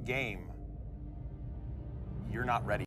game, you're not ready.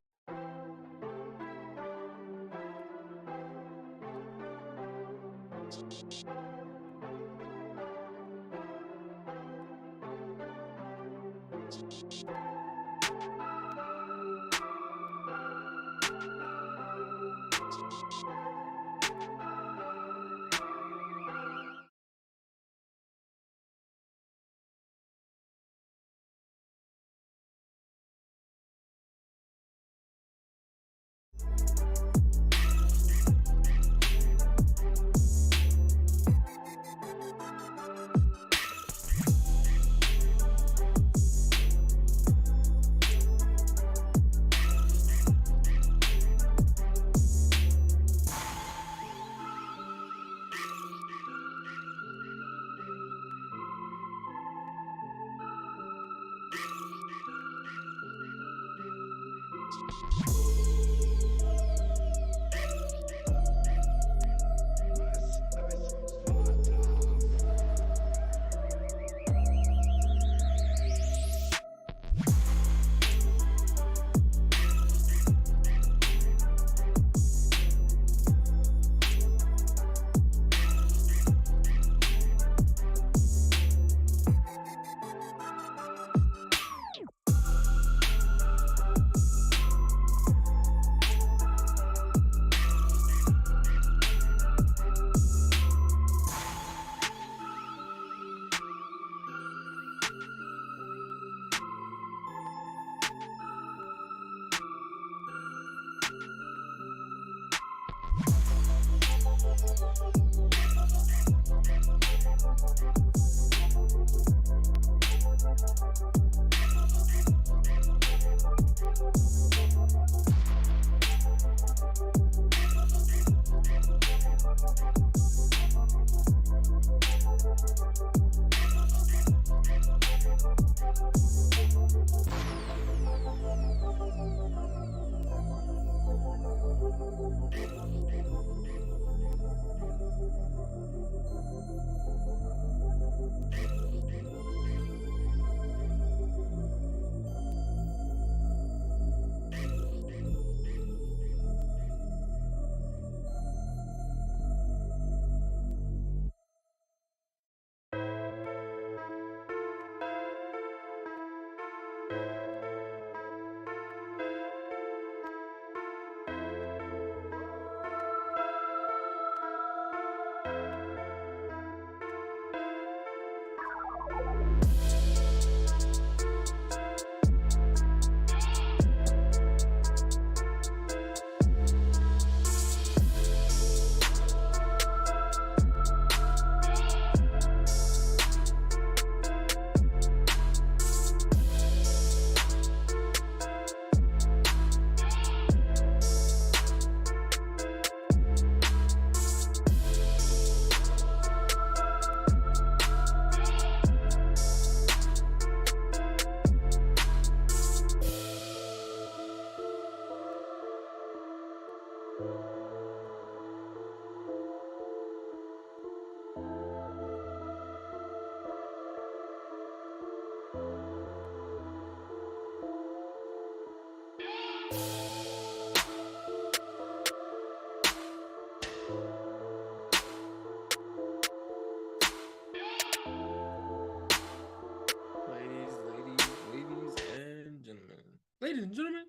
Ladies and gentlemen,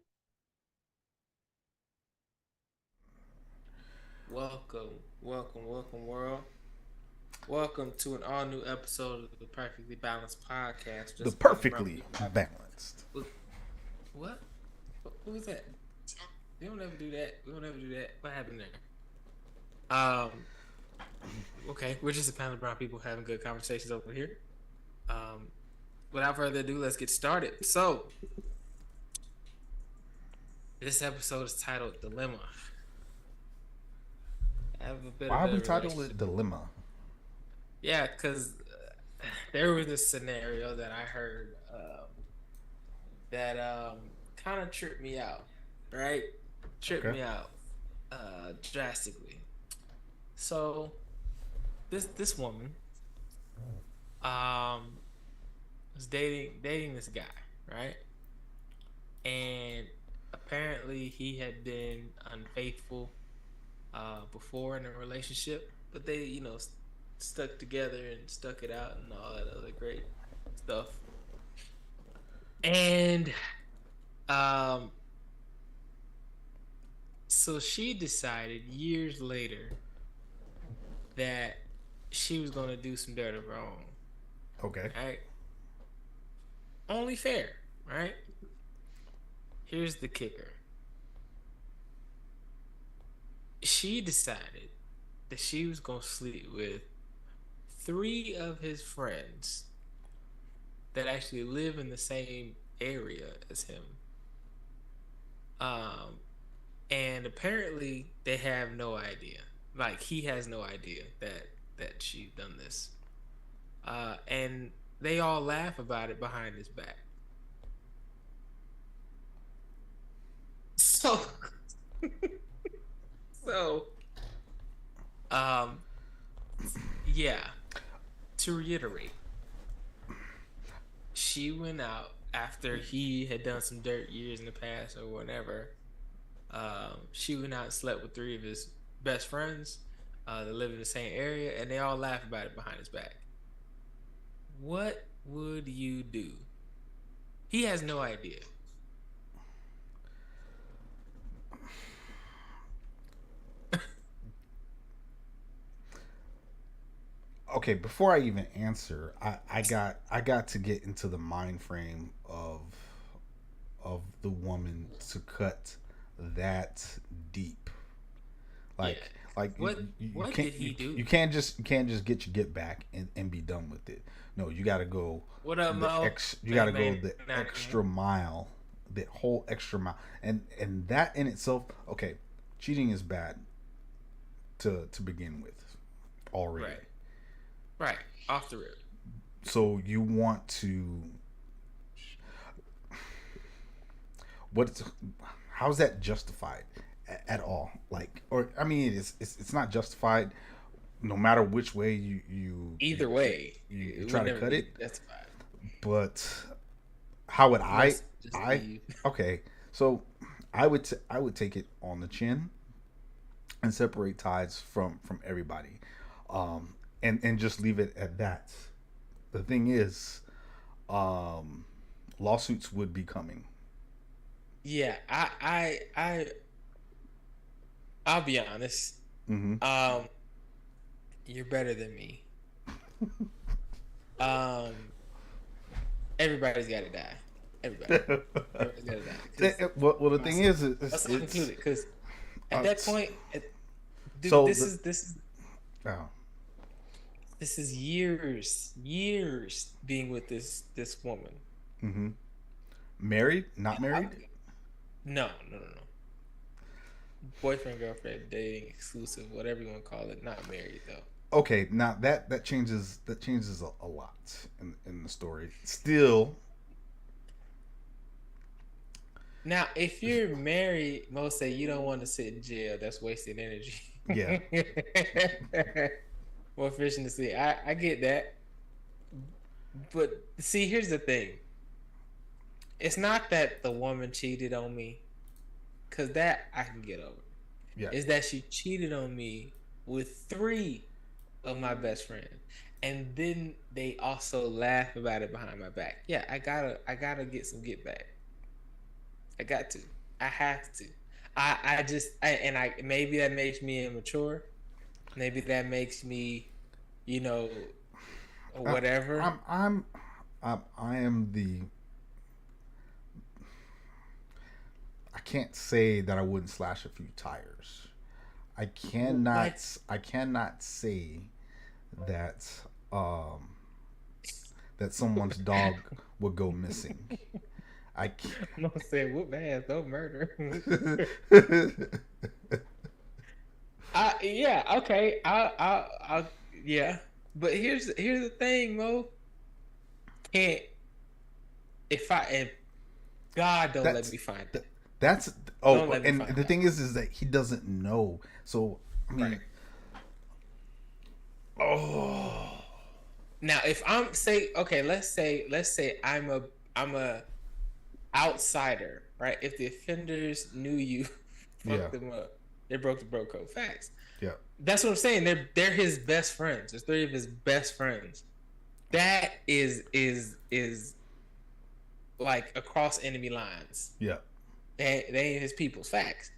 welcome, world. Welcome to an all-new episode of the Perfectly Balanced Podcast. The Perfectly Balanced. What? Who was that? We don't ever do that. What happened there? Okay, we're just a panel of brown people having good conversations over here. Without further ado, let's get started. So, this episode is titled Dilemma. Why we titled it Dilemma? Yeah, because there was this scenario that I heard that kind of tripped me out, right? Me out drastically. So, this woman was dating this guy, right? and apparently he had been unfaithful before in a relationship, but they, stuck together and stuck it out and all that other great stuff. And um, so she decided years later that she was going to do some dirt of her own. Okay. Right? Only fair, right? Here's the kicker. She decided that she was going to sleep with 3 of his friends that actually live in the same area as him. And apparently they have no idea. Like, he has no idea that she's done this. And they all laugh about it behind his back. So, yeah. To reiterate, she went out after he had done some dirt years in the past or whatever. She went out and slept with 3 of his best friends that live in the same area, and they all laugh about it behind his back. What would you do? He has no idea. Okay, before I even answer, I got to get into the mind frame of the woman to cut that deep. Like Yeah. like What can't, did he do? You can't just get your get back and be done with it. No, you got to go. What up, Mo? You got to go the extra mile, the whole extra mile, and that in itself. Okay, cheating is bad to begin with, already. Right, off the rip. So you want to how's that justified at all? Like, or I mean, it's not justified no matter which way you either way you try to cut it. Justified. But how would I leave. okay, so I would take it on the chin and separate ties from everybody. And just leave it at that. The thing is, lawsuits would be coming. Yeah, I'll be honest. Mm-hmm. You're better than me. Everybody's got to die. Everybody's got to die. Well, the thing is, let's not include it because at that point, dude, so this is. Oh. This is years being with this woman. Mm-hmm. Married? Not married? No. Boyfriend, girlfriend, dating, exclusive, whatever you want to call it. Not married though. Okay, now that changes a lot in the story. Still. Now, if you're married, most say you don't want to sit in jail. That's wasted energy. Yeah. More fishing to see. I get that. But see, here's the thing. It's not that the woman cheated on me, because that I can get over. Yeah. It's that she cheated on me with 3 of my best friends. And then they also laugh about it behind my back. Yeah, I gotta get some get back. I got to. I have to. I maybe that makes me immature. Maybe that makes me, whatever. I am the. I can't say that I wouldn't slash a few tires. I cannot say that that someone's dog would go missing. I can't. I'm not saying whoop ass, don't murder. Yeah, okay. I'll yeah. But here's the thing, Mo. If God don't let me find it. That's and the thing is that he doesn't know. So I mean, right. Now if I'm let's say I outsider, right? If the offenders knew you, Yeah. fucked them up, they broke the bro code. Facts. Yeah. That's what I'm saying. They're his best friends. There's 3 of his best friends. That is like across enemy lines. Yeah. They ain't his people's. Facts.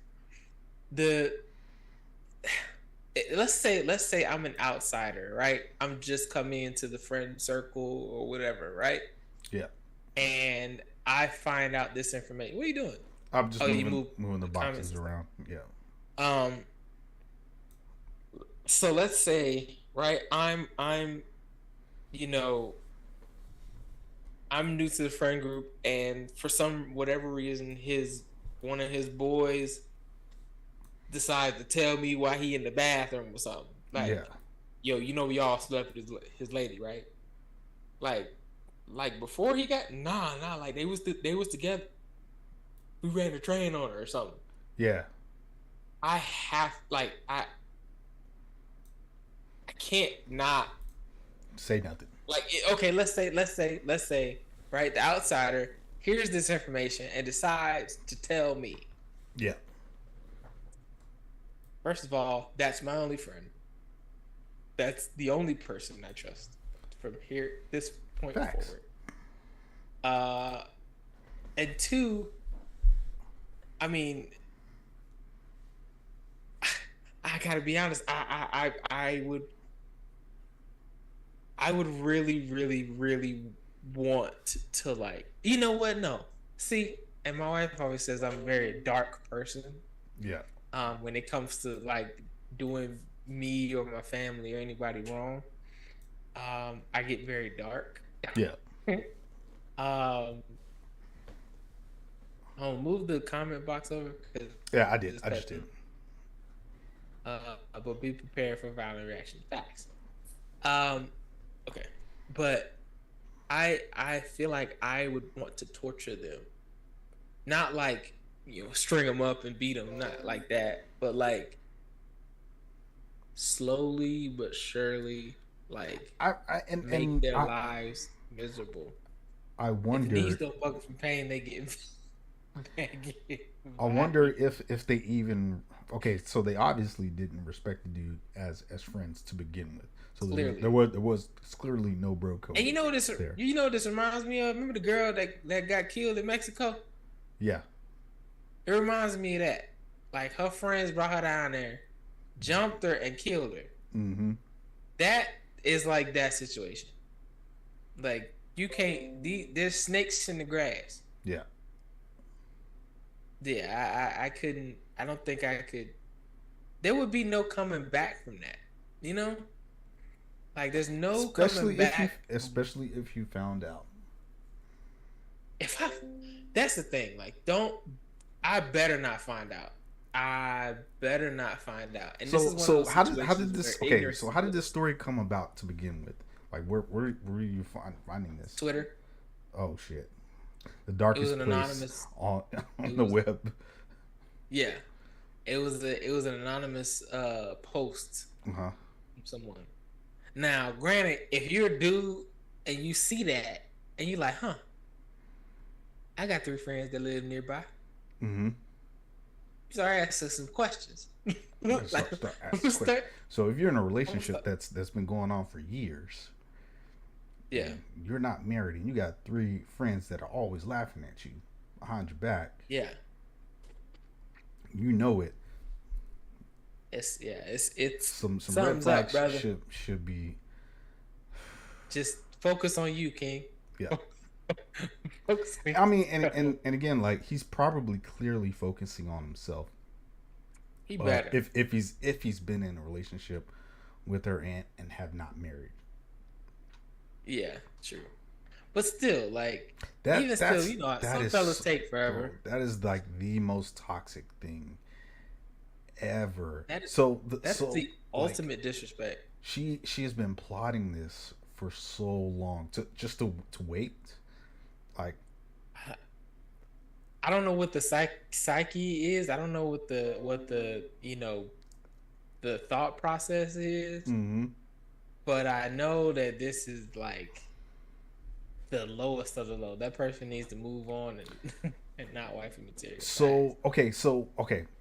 Let's say I'm an outsider, right? I'm just coming into the friend circle or whatever, right? Yeah. And I find out this information. What are you doing? I'm just moving the boxes comments. around. Yeah. So let's say, right, I'm you know, I'm new to the friend group, and for whatever reason, one of his boys decides to tell me why he in the bathroom or something. Like, Yeah. yo, we all slept with his lady, right? Like before he got like they was together. We ran a train on her or something. Yeah. I can't not Say nothing. like, okay, let's say, right, the outsider hears this information and decides to tell me. Yeah. First of all, that's my only friend. That's the only person I trust from this point Facts. forward. And 2, I mean, I gotta be honest. I would really, really, really want to, like, you know what? No, see, and my wife always says I'm a very dark person. Yeah. When it comes to like doing me or my family or anybody wrong, I get very dark. Yeah. I'll move the comment box over. Yeah, I did. I just did. But be prepared for violent reaction. Facts. Okay, but I feel like I would want to torture them, not like, string them up and beat them, not like that, but like slowly but surely, like make their lives miserable. I wonder. If knees don't buckle from pain, they get. I wonder if they even. Okay, so they obviously didn't respect the dude as friends to begin with. So there was clearly no bro code. And you know what this reminds me of? Remember the girl that got killed in Mexico? Yeah. It reminds me of that. Like, her friends brought her down there, jumped her, and killed her. Mm-hmm. That is like that situation. Like, you can't. There's snakes in the grass. Yeah. Yeah, I couldn't. I don't think I could. There would be no coming back from that. Like, there's no coming back. Especially if you found out. That's the thing. Like, I better not find out. And so how did this? Okay, so how did this story come about to begin with? Like, where were you finding this? Twitter. Oh shit! The darkest place on the web. Yeah, it was an anonymous post Uh-huh. from someone. Now, granted, if you're a dude and you see that and you're like, I got 3 friends that live nearby. Mm-hmm. Start asking some questions. So if you're in a relationship that's been going on for years, yeah, you're not married and you got 3 friends that are always laughing at you behind your back. Yeah. You know it. It's some red flags should be. Just focus on you, King. Yeah. I mean, and again, like, he's probably clearly focusing on himself. He better. If he's been in a relationship with her and have not married. Yeah, true. But still, like, some fellas take forever. Bro, that is like the most toxic thing ever. That's the ultimate disrespect. She has been plotting this for so long to wait. Like, I don't know what the psyche is. I don't know what the the thought process is. Mm-hmm. But I know that this is like, the lowest of the low. That person needs to move on and and not wifey material. So okay.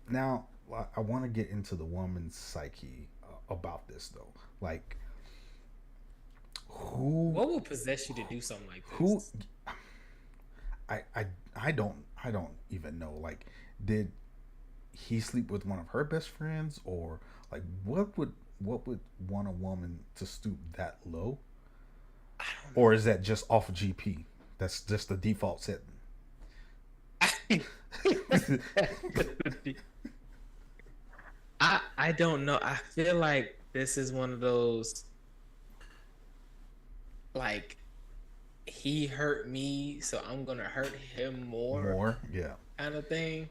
Now I want to get into the woman's psyche about this though. Like, who? What would possess you to do something like this? Who? I don't even know. Like, did he sleep with one of her best friends, or like what would want a woman to stoop that low? Or is that just off of GP? That's just the default setting. I don't know. I feel like this is one of those, like, he hurt me, so I'm gonna hurt him more Yeah. kind of thing.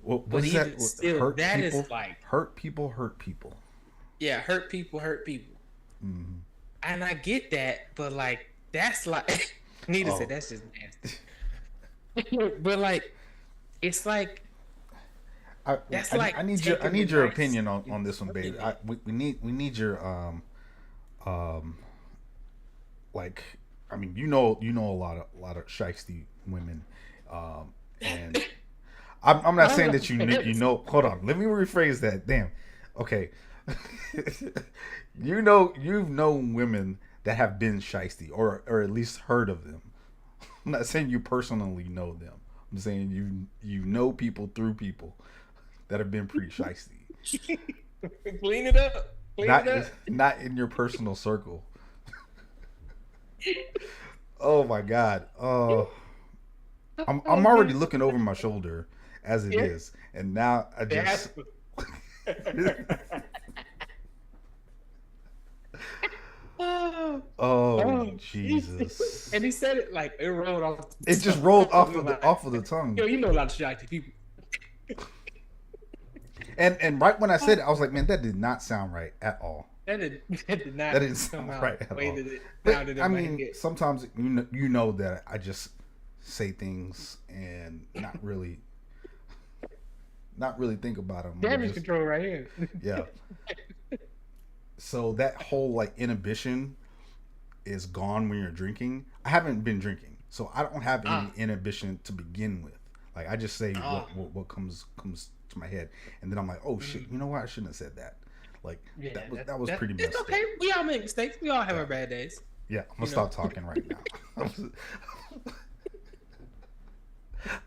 Well, But what's even that? still, Hurt that people. is like, Hurt people. Hurt people. yeah, hurt people. Mm-hmm. And I get that, but like, that's like, Nita said, that's just nasty. But like, it's like, I need your opinion on this one, baby. We need your like, I mean, you know a lot of shiesty women, and I'm not saying that you know. Hold on, let me rephrase that. Damn. Okay. You've known women that have been shiesty, or at least heard of them. I'm not saying you personally know them. I'm saying you know people through people that have been pretty shiesty. Clean it up. Not in your personal circle. Oh my God. I'm already looking over my shoulder as it is, and now I just. Oh Jesus! And he said it like it rolled off. It just rolled off of the tongue. Yo, you know a lot of shiesty people. And right when I said it, I was like, man, that did not sound right at all. That did not. That didn't sound right at all. But, I mean, sometimes you know that I just say things and not really think about them. Damage control right here. Yeah. So that whole like inhibition is gone when you're drinking. I haven't been drinking, so I don't have any inhibition to begin with. Like, I just say what comes to my head, and then I'm like, oh shit, you know what? I shouldn't have said that. Like, that was pretty messed up. Okay, we all make mistakes. We all have our bad days. Yeah, I'm gonna stop talking right now.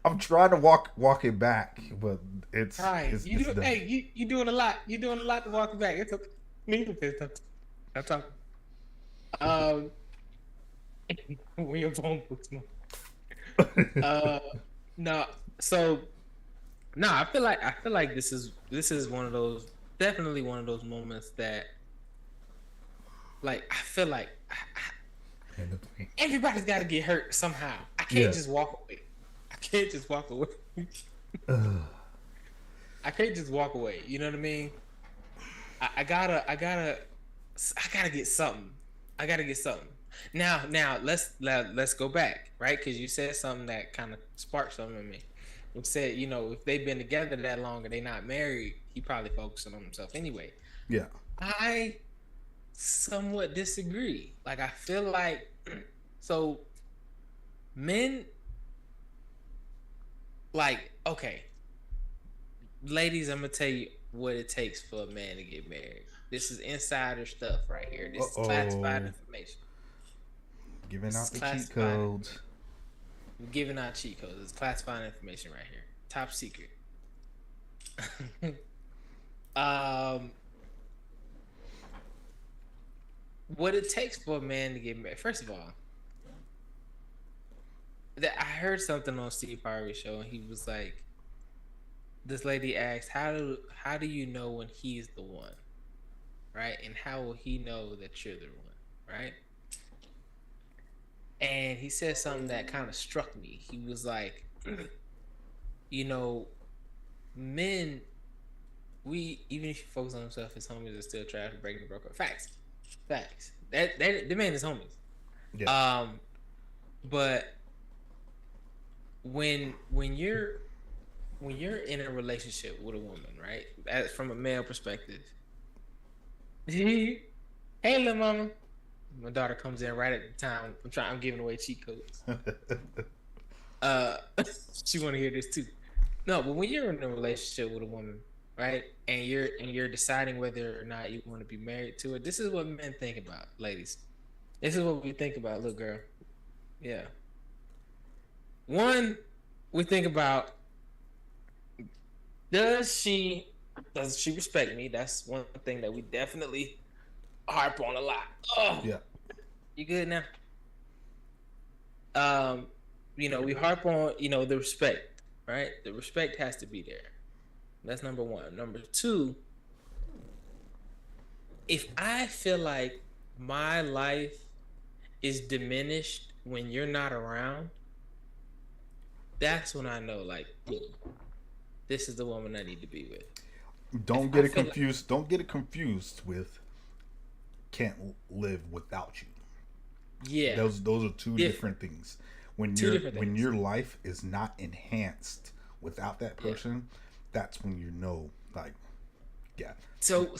I'm trying to walk it back, but it's hey, you doing a lot. You're doing a lot to walk it back. It's okay. I'm talking. When your phone puts me. No. So, no. I feel like this is one of those, definitely one of those moments that, like, I feel like everybody's got to get hurt somehow. I can't just walk away. I can't just walk away. I can't just walk away. You know what I mean? I gotta get something. I gotta get something. Now let's go back, right? Because you said something that kind of sparked something in me. You said, if they've been together that long and they're not married, he probably focusing on himself anyway. Yeah. I somewhat disagree. Like, I feel like, so men, like, okay, ladies, I'm gonna tell you what it takes for a man to get married. This is insider stuff right here. This is classified information. Giving out the cheat codes. I'm giving out cheat codes. It's classified information right here. Top secret. What it takes for a man to get married. First of all, I heard something on Steve Harvey's show, and he was like, this lady asked, how do you know when he's the one, right? And how will he know that you're the one, right? And he said something that kind of struck me. He was like, men, even if you focus on himself, his homies are still trash and breaking the broke up. Facts. That the man is homies. Yeah. But when you're in a relationship with a woman, right? From a male perspective. Hey, little mama. My daughter comes in right at the time I'm giving away cheat codes. She want to hear this too. No, but when you're in a relationship with a woman, right, and you're deciding whether or not you want to be married to her, this is what men think about, ladies. This is what we think about, little girl. Yeah. One, we think about, does she respect me? That's one thing that we definitely harp on a lot. Oh, Yeah. you good now? We harp on, the respect, right? The respect has to be there. That's number one. Number two, if I feel like my life is diminished when you're not around, that's when I know, like, this is the woman I need to be with. Don't get it confused. Don't get it confused with can't live without you. Yeah. Those are two different things. When your life is not enhanced without that person, that's when you know, like, yeah. So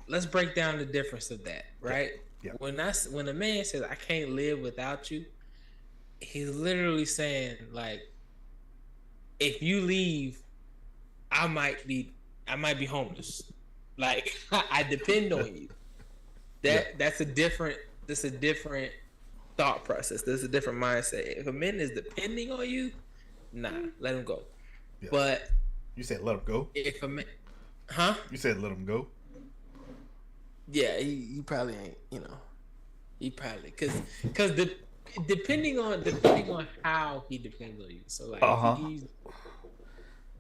let's break down the difference of that, right? Yeah. When a man says I can't live without you, he's literally saying, like, if you leave, I might be homeless. Like, I depend on you. That's a different thought process. That's a different mindset. If a man is depending on you, nah, let him go. Yeah. But you said let him go. If a man, You said let him go. Yeah, he probably ain't. He probably because depending on how he depends on you. So like he's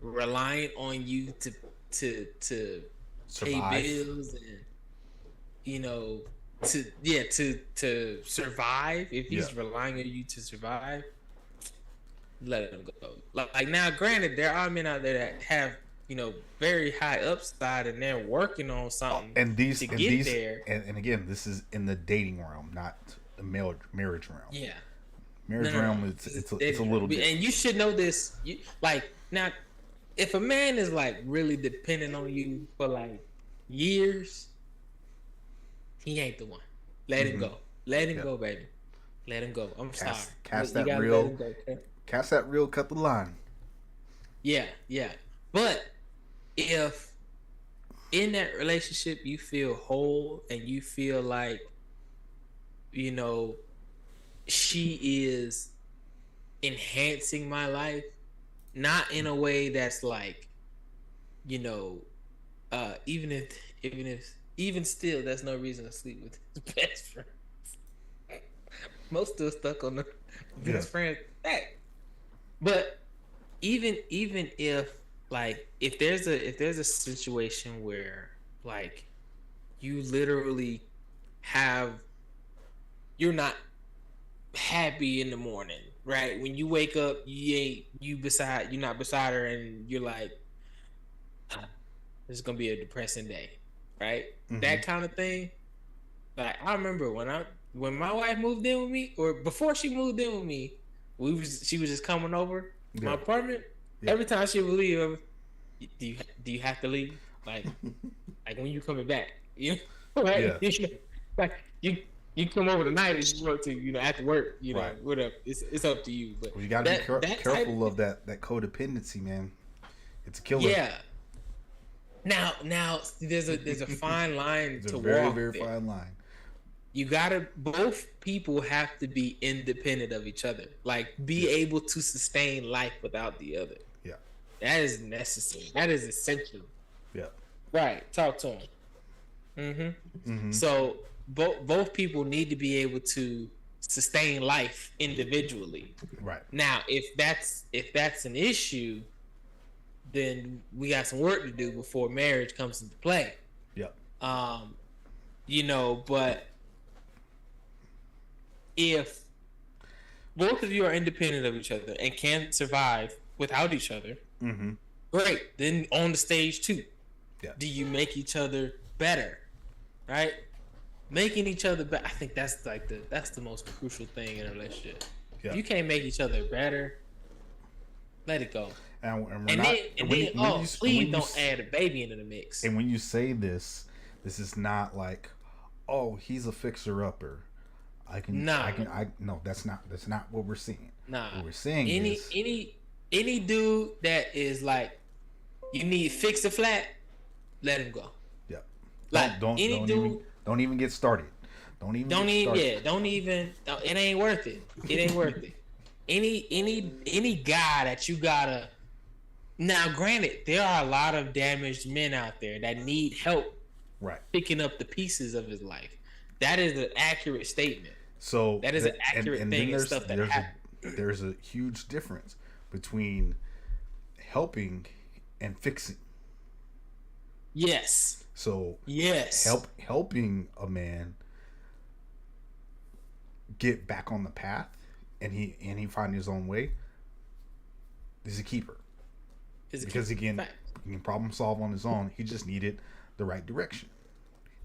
relying on you to survive. Pay bills and to survive. If he's relying on you to survive, let him go. Like now, granted, there are men out there that have very high upside and they're working on something there. And again, this is in the dating realm, not the marriage realm. Yeah, marriage realm. It's a little bit. And you should know this. Now, if a man is like really dependent on you for like years, he ain't the one. Let him go. Let him go, baby. Let him go. I'm sorry. Cast that reel. Cast that reel. Cut the line. Yeah. But if in that relationship you feel whole and you feel like, she is enhancing my life, not in a way that's like, even still, that's no reason to sleep with his best friend. Most still stuck on the best friend back. But even if like if there's a situation where like you literally you're not happy in the morning, right? When you wake up, you're not beside her, and you're like, this is gonna be a depressing day, right? Mm-hmm. That kind of thing. Like I remember when my wife moved in with me, or before she moved in with me, she was just coming over my apartment. Yeah. Every time she would leave, do you have to leave? Like when you coming back? Right? Yeah. Like you come over tonight if you want to, after work, right. Whatever. It's up to you. But you gotta be careful of that codependency, man. It's a killer. Yeah. Now there's a fine line to walk. Very, very fine line. You gotta, both people have to be independent of each other. Like be able to sustain life without the other. Yeah. That is necessary. That is essential. Yeah. Right. Talk to him. Mm-hmm. So both people need to be able to sustain life individually. Right. Now, if that's an issue, then we got some work to do before marriage comes into play. Yeah. But if both of you are independent of each other and can survive without each other, great. Then on the stage too. Yeah. Do you make each other better? Right? Making each other better. I think that's that's the most crucial thing in a relationship. Yeah. If you can't make each other better, let it go. Please don't add a baby into the mix. And when you say this is not like, oh, he's a fixer-upper. No, that's not what we're saying. Nah. What we're saying any is any dude that is like, you need fix a flat, let him go. Yep. Like Don't even get started. Don't even it ain't worth it. It ain't worth it. Any guy that you gotta, now granted, there are a lot of damaged men out there that need help picking up the pieces of his life. That is an accurate statement. So that is an accurate thing and stuff that happens. There's a huge difference between helping and fixing. Yes. So yes, helping a man get back on the path and he find his own way is a keeper. Because he can problem solve on his own. He just needed the right direction.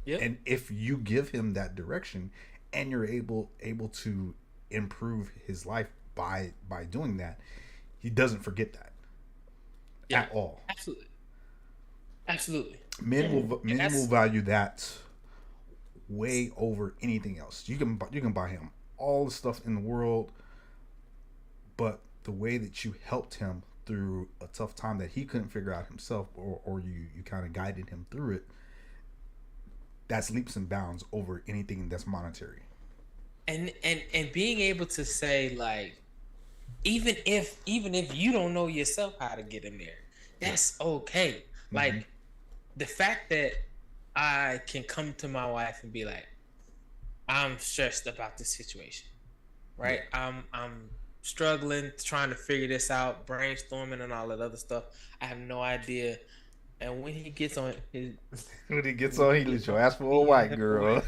Yep. And if you give him that direction and you're able to improve his life by doing that, he doesn't forget that at all. Absolutely. Men will value that way over anything else. You can buy him all the stuff in the world, but the way that you helped him through a tough time that he couldn't figure out himself, or you kind of guided him through it, that's leaps and bounds over anything that's monetary. And being able to say, like, even if you don't know yourself how to get in there, that's okay. Mm-hmm. Like, the fact that I can come to my wife and be like, I'm stressed about this situation, right? Yeah. I'm struggling, trying to figure this out, brainstorming and all that other stuff. I have no idea. And when he gets on he leaves your ass for a white girl.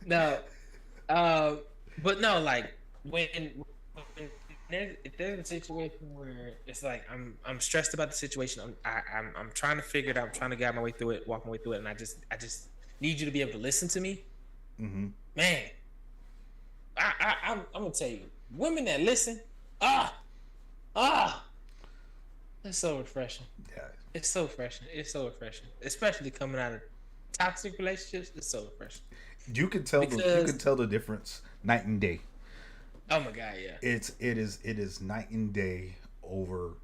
No, but no, like when if there's a situation where it's like I'm stressed about the situation, I'm trying to figure it out, I'm trying to guide my way through it, walk my way through it, and I just need you to be able to listen to me. Mm-hmm. Man, I'm gonna tell you, women that listen, it's so refreshing. Yeah, it's so refreshing. It's so refreshing, especially coming out of toxic relationships. It's so refreshing. You can tell the difference night and day. Oh my God, yeah. It is night and day over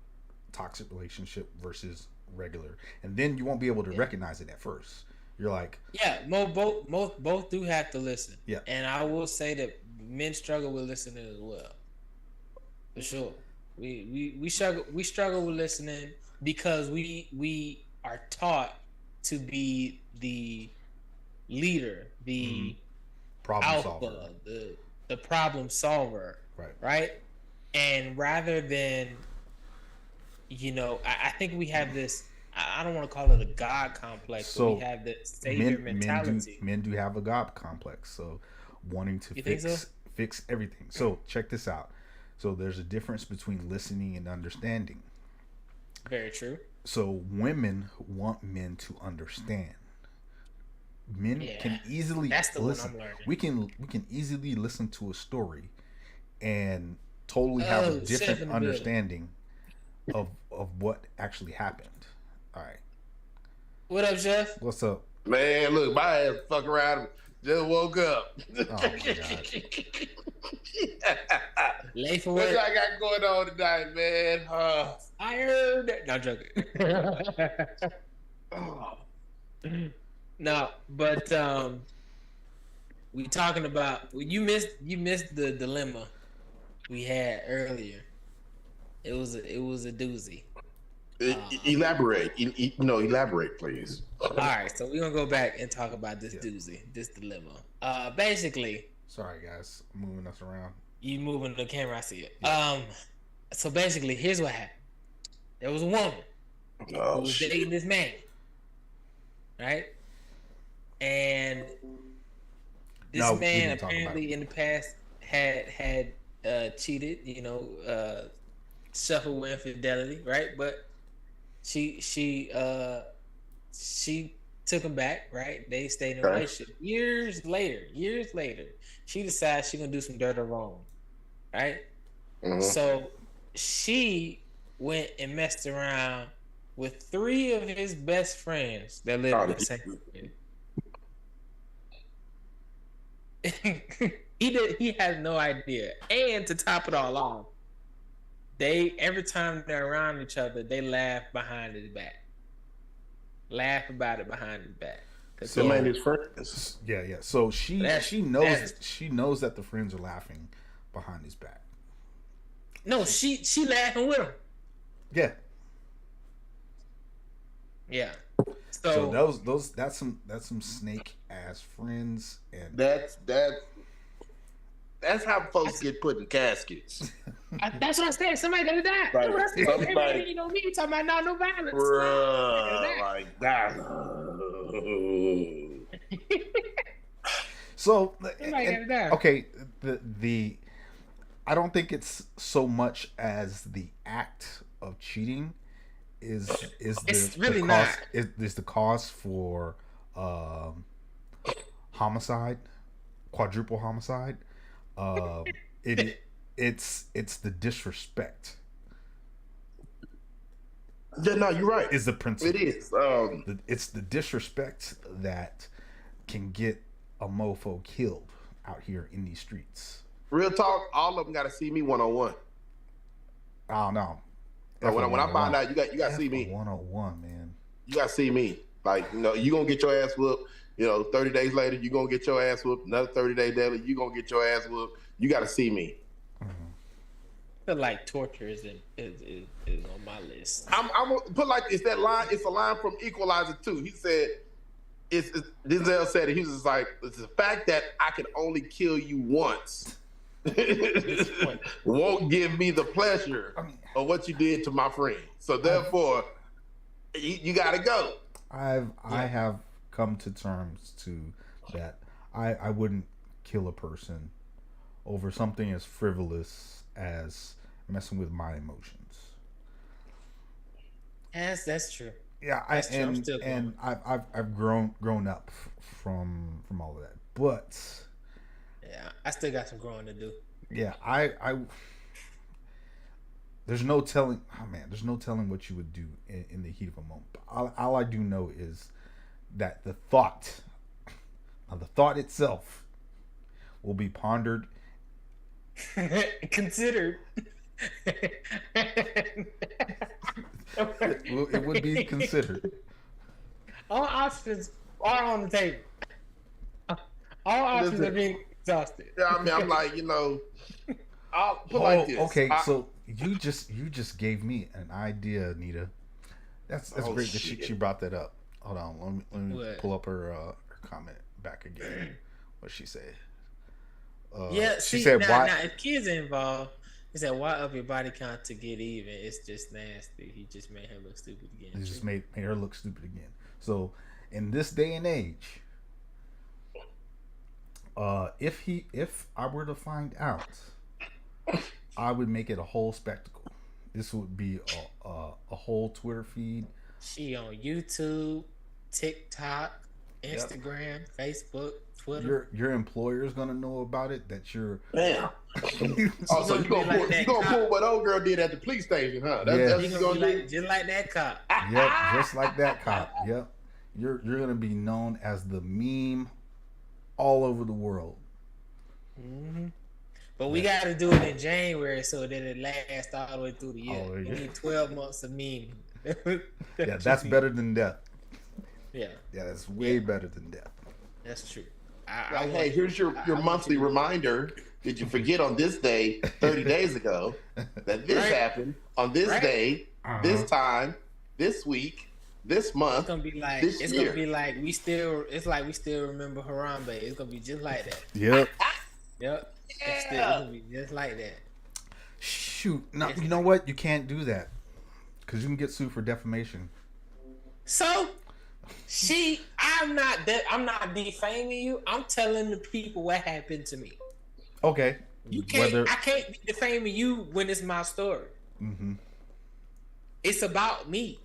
toxic relationship versus regular, and then you won't be able to recognize it at first. You're like, both do have to listen. Yeah, and I will say that men struggle with listening as well, for sure. We struggle with listening because we are taught to be the leader, the problem alpha, solver, the problem solver, right? And rather than, I think we have this. I don't want to call it a God complex, but we have this savior mentality. Men do have a God complex, so wanting to fix everything. So check this out. So there's a difference between listening and understanding. Very true. So women want men to understand. Men can easily listen. We can easily listen to a story and totally have a different understanding of what actually happened. All right. What up, Jeff? What's up? Man, look, my ass fuck around. Just woke up. Oh my God. Late for work. What I got going on tonight, man? I heard. No, I'm joking. No, but we talking about, you missed the dilemma we had earlier. It was a doozy. Elaborate. Elaborate, please. All right, so we're gonna go back and talk about this doozy, this dilemma. Basically. Sorry, guys, I'm moving us around. You moving the camera? I see it. Yeah. So basically, here's what happened. There was a woman who was dating this man, right? And this man apparently in the past had cheated, suffered with infidelity, right? But she took him back, right? They stayed in a relationship. Years later, she decides she's gonna do some dirty wrong, right? Mm-hmm. So she went and messed around with 3 of his best friends that lived in the same area. He has no idea. And to top it all off, every time they're around each other, they laugh behind his back. Laugh about it behind his back. So man, his friends. Yeah. So she knows that the friends are laughing behind his back. No, she laughing with him. Yeah. Yeah. So that's some snake ass friends, and that's how folks get put in caskets. That's what I said. Somebody gotta die. Right. That's what I said. Somebody- Everybody, you know me talking about no violence. Bruh, like that. So Somebody gotta die. okay, the I don't think it's so much as the act of cheating is It's the really cause, not. is the cause for homicide, quadruple homicide. It's the disrespect Yeah, no, you're right. is the principle. It is. It's the disrespect that can get a mofo killed out here in these streets. Real talk. All of them got to see me 1-on-1. I don't know. When I find out, you got to see me. 101, man. You got to see me. Like, you gonna get your ass whooped. 30 days later, you gonna get your ass whooped. Another 30 days later, you gonna get your ass whooped. You got to see me. I feel like torture is on my list. I'm gonna put like it's that line. It's a line from Equalizer 2. He said, Denzel said it. He was just like, it's the fact that I can only kill you once won't give me the pleasure of what you did to my friend. So therefore, you got to go. I have come to terms to that I wouldn't kill a person over something as frivolous as messing with my emotions. Yes, that's true. Yeah, That's true. I'm still and I've grown up from all of that, but Yeah, I still got some growing to do. yeah, I there's no telling. Oh man, there's no telling what you would do in the heat of a moment. But all I do know is that the thought itself will be pondered. Considered. It would be considered. All options are on the table. All options are being exhausted. Yeah, I mean, I'm like, I'll put like this. Okay, so you just gave me an idea, Anita. That's Oh, great that shit. she brought that up. Hold on, let me What? pull up her comment back again. What she said. Yeah, she see, said now, why. now if kids are involved, he said, why up your body count to get even? It's just nasty. He just made her look stupid again. It just made her look stupid again. So in this day and age, if I were to find out, I would make it a whole spectacle. This would be a whole Twitter feed. She on YouTube, TikTok, Instagram, Facebook, Twitter. Your employer is gonna know about it. That you're. Damn. Oh, so you gonna pull what old girl did at the police station, huh? Yeah. That's He what you gonna be gonna do. like, just like that cop. Yep, just like that cop. Yep, you're gonna be known as the meme all over the world. But we got to do it in January so that it lasts all the way through the year. Oh, We yeah. need 12 months of meme. Yeah, that's better than death. Yeah, Yeah, that's way better than death. that's true. Like, hey, here's your monthly reminder. Did you forget on this day, 30 days ago, that this Right. happened on this Right. day, this time, this week, this month? It's gonna be like This it's year. gonna be like we still remember Harambe. It's gonna be just like that. Yep. Yep. It's gonna be just like that. Shoot. No, you know what? You can't do that because you can get sued for defamation. So I'm not defaming you. I'm telling the people what happened to me. Okay. I can't be defaming you when it's my story. Mm-hmm. It's about me.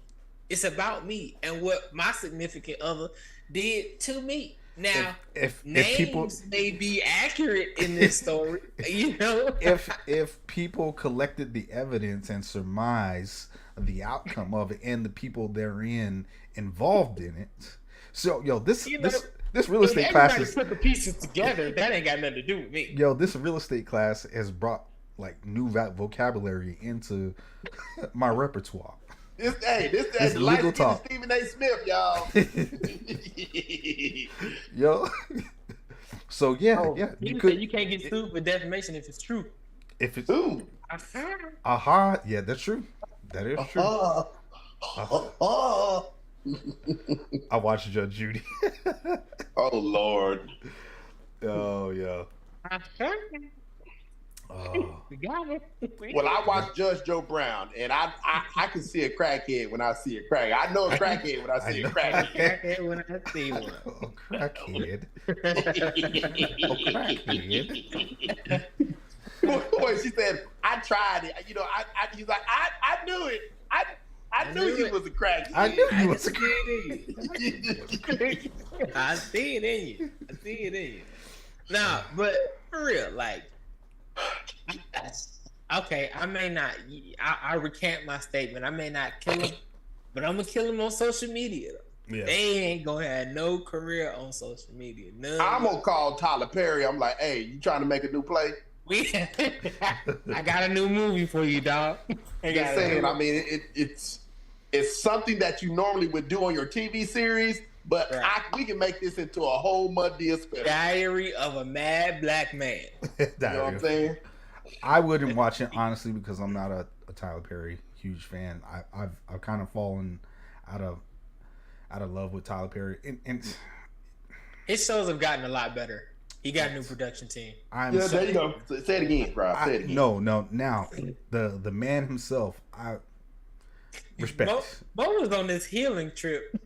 It's about me and what my significant other did to me. Now, If names people may be accurate in this story, if people collected the evidence and surmise the outcome of it and the people therein involved in it. So this This real estate If class everybody is put the pieces together, that ain't got nothing to do with me. yo. This real estate class has brought like new vocabulary into my repertoire. This This the legal light talk. Stephen A. Smith, y'all. Yo. So yeah, Oh, yeah. You You could could you can't get sued for defamation if it's true. if it's Ooh. aha. Yeah, that's true. That is true. I watched Judge Judy. Oh Lord. Oh yeah. Oh. We got it. Well, I watched Judge Joe Brown, and I can see a crackhead when I see a crackhead. I know a crackhead when I see a crackhead. When I see one. Oh, crackhead. Oh, crackhead. Boy, she said, I tried it. You know, he's like, I knew it. I knew knew you it. was a crackhead. I knew you was a I see it in you. I see it in you. Nah, but for real, like, okay, I may not. I recant my statement. I may not kill him, but I'm gonna kill him on social media. Yeah. They ain't gonna have no career on social media. None. I'm gonna call Tyler Perry. I'm like, hey, you trying to make a new play? I got a new movie for you, dog. Just saying. I mean, it's something that you normally would do on your TV series, but Right. we can make this into a whole Mud Deal special. Diary of a Mad Black Man. You know what I'm saying? I wouldn't watch it honestly because I'm not a Tyler Perry huge fan. I've kind of fallen out of love with Tyler Perry, and His shows have gotten a lot better. He got a new production team. I'm Yeah, there you go. Say it again, bro. Say it again. no. Now the man himself, I respect. Mo was on this healing trip.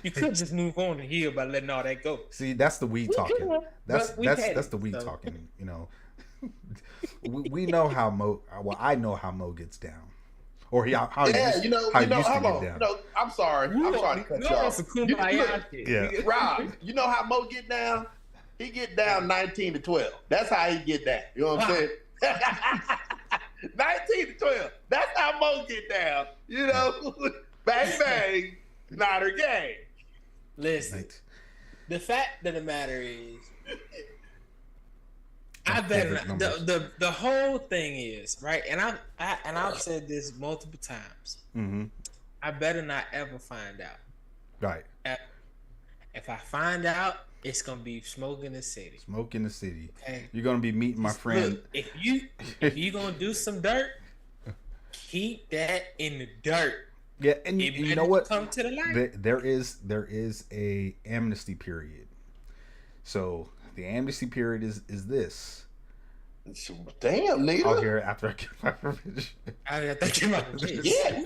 You could just move on and heal by letting all that go. See, that's the weed talking. That's we had that's it, the weed so. talking. You know, we know how Mo. Well, I know how Mo gets down, or how Yeah, he you know, how he used to hold get on. down. You know, I'm sorry. I'm sorry to cut you on off. some kumbaya shit. Yeah. Rob, you know how Mo get down? He get down 19 to 12. That's how he get down. You know what I'm saying? 19 to 12. That's how Mo get down. You know, bang bang, not her game. Listen, Right. the fact of the matter is, I My better favorite not, numbers. the whole thing is right, and I've said this multiple times. Mm-hmm. I better not ever find out. Right. If I find out, it's gonna be smoke in the city. Smoke in the city. Okay. You're gonna be meeting my friend. Look, if you gonna do some dirt, keep that in the dirt. Yeah, and It you better know what? come to the light. There is a amnesty period. So the amnesty period is this. Damn, nigga. I'll hear it after I get my revenge. I think you might. Yeah.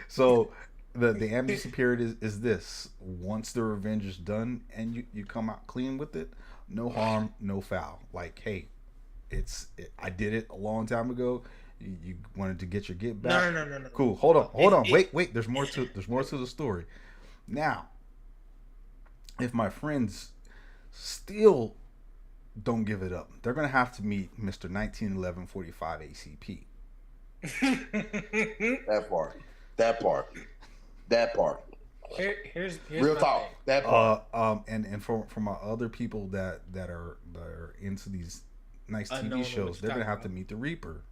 So the amnesty period is this. Once the revenge is done and you come out clean with it, no harm, no foul. Like, hey, I did it a long time ago. You wanted to get your get back. No. Cool. Hold on. Wait. There's more to the story. Now, if my friends still don't give it up, they're gonna have to meet Mr. 191145 ACP. That part. Here's Real my talk. thing. That part. And for my other people that are into these nice I know TV what shows, you're they're gonna talking have to about. meet the Reaper,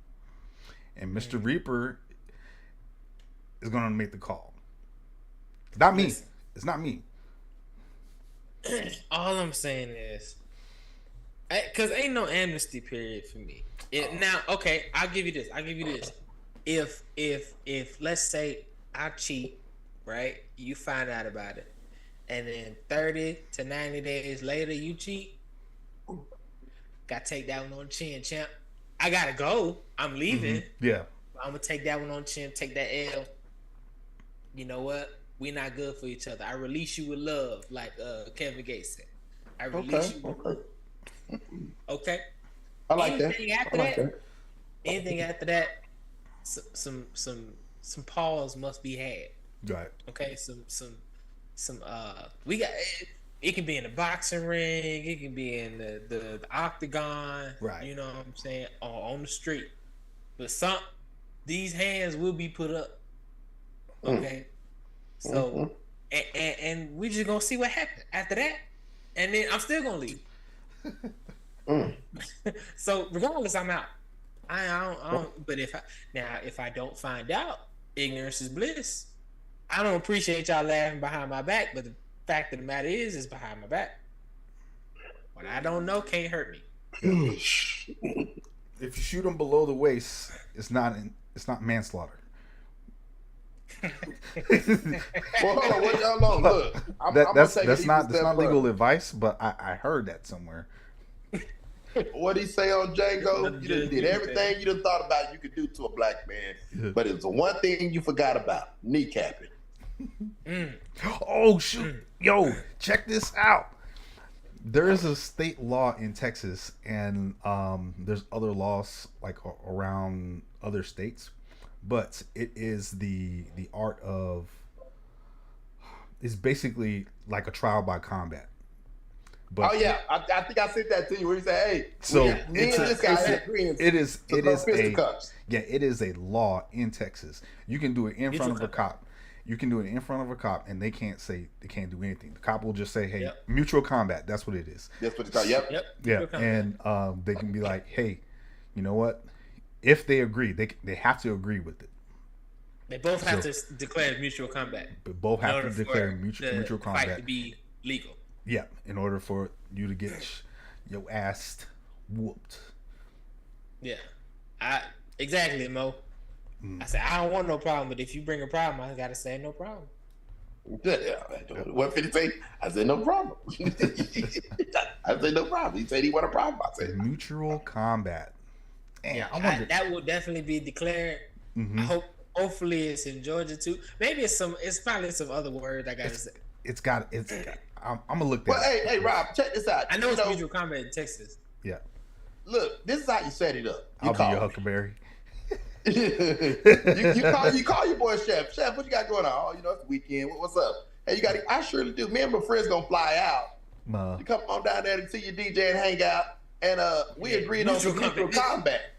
and Mr. Reaper is gonna make the call. Not me. Listen. It's not me. All I'm saying is, because ain't no amnesty period for me. Now, okay, I'll give you this. If let's say I cheat, right? You find out about it, and then 30 to 90 days later you cheat. Got to take that one on the chin, champ. I gotta go. I'm leaving. Yeah. I'm gonna take that one on the chin. Take that L. You know what? We not good for each other. I release you with love, like Kevin Gates said. I release you. Okay. I like that. Anything after that, some pause must be had. Right. Okay. Some we got. It can be in the boxing ring. It can be in the octagon. Right. You know what I'm saying? Or on the street. But these hands will be put up. Okay. So and we just gonna see what happens after that. and then I'm still gonna leave. Mm. So regardless, I'm out. I don't. But if I don't find out, ignorance is bliss. I don't appreciate y'all laughing behind my back, but the fact of the matter is behind my back. What I don't know can't hurt me. If you shoot them below the waist, it's not manslaughter. Well, hold on, what y'all on? Look, That's not legal advice, but I heard that somewhere. What he say on Django? You done did everything you done thought about you could do to a black man, but it's the one thing you forgot about: kneecapping. Oh shoot! Yo, check this out. There is a state law in Texas, and there's other laws like around other states, but it is the art of. It's basically like a trial by combat. But Oh yeah, I think I sent that to you where you say, "Hey, So me and this guy had agreements it is to it throw is a fisticuffs." it is a law in Texas. You can do it in front of a cop. You can do it in front of a cop, and they can't do anything. The cop will just say, "Hey, Yep. mutual combat." That's what it is. That's what it's called. Yep. Yeah, and they can be like, "Hey, you know what? If they agree, they have to agree with it. They both have to declare mutual combat. But both in have order to declare for mutual the fight combat. to be legal. Yeah, in order for you to get your ass whooped." Yeah, exactly, Mo. I said I don't want no problem, but if you bring a problem, I gotta say no problem. Yeah. What 50 say? I said no problem. I said no problem. He said he want a problem. I said Mutual combat. Damn, Yeah, I wonder. that will definitely be declared. Mhm. Hopefully it's in Georgia too. Maybe it's probably some other word I gotta say. It's got. I'm gonna look that. Well, hey, Rob, check this out. I know You it's mutual combat in Texas. Yeah, Look, this is how you set it up. You I'll be call your me. Huckleberry. you call your boy Chef. Chef, what you got going on? Oh, you know, it's the weekend. What's up? Hey, you got it. I surely do. Me and my friends gonna fly out. You come on down there to see your DJ and hang out. And we agreed on some mutual combat.